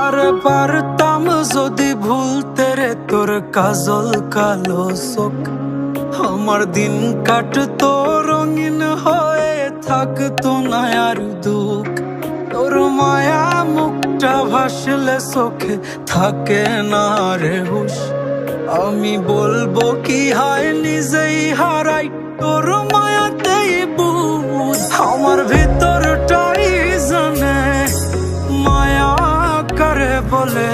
আরে পারতাম যদি ভুলতে রে তোর কাজল কালো চোখ, আমার দিন কাটতো রঙিন হয়ে, থাকতো না আর দুঃখ। তোর মায়া মুখটা ভাসলে চোখে থাকে না রে হুশ, আমি বলবো কি হয় নিজেই হারাই তোর মায়াতেই বুঝ। আমার ভিতরটাই জানে মায়া করে বলে,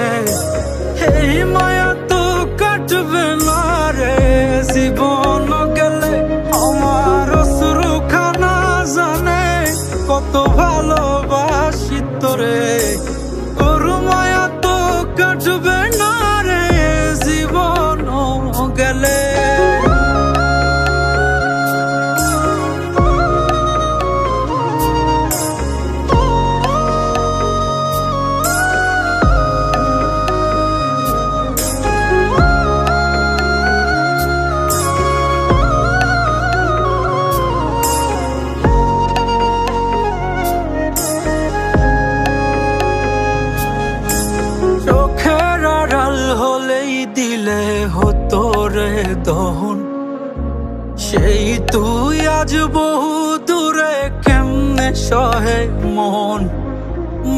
এই মায়া তো কাটবে না রে জীবন গেলে। আমার অশ্রুখানা জানে কত ভালোবাসি তোরে, তোর মায়া তো কাটবে না রে জীবন গেলে। চোখের আড়াল হলেই দিলে হতো রে দহন, সেই তুই আজ বহু দূরে কেমনে সহে মন।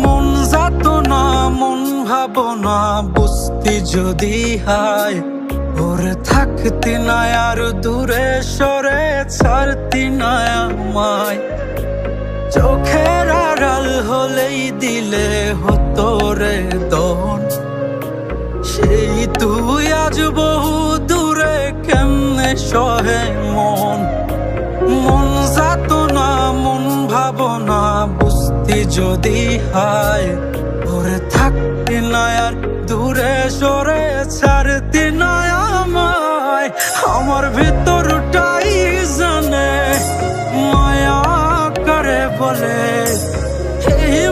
মন যাত না মন ভাবনা বুঝতি যদি হায়, ওরে থাকতি না আর দূরে সরে ছাড়তি না আমায়। চোখের আড়াল হলেই দিলে হতো রে দহন, সেই তুই আজ বহু দূরে কেমনে সহে মন। মন যাত না মন ভাবনা বুঝতি যদি হায়, ওরে থাকতি না আর দূরে সরে ছাড়তি না আমায়। আমার ভিতরটাই জানে মায়া করে বলে, এই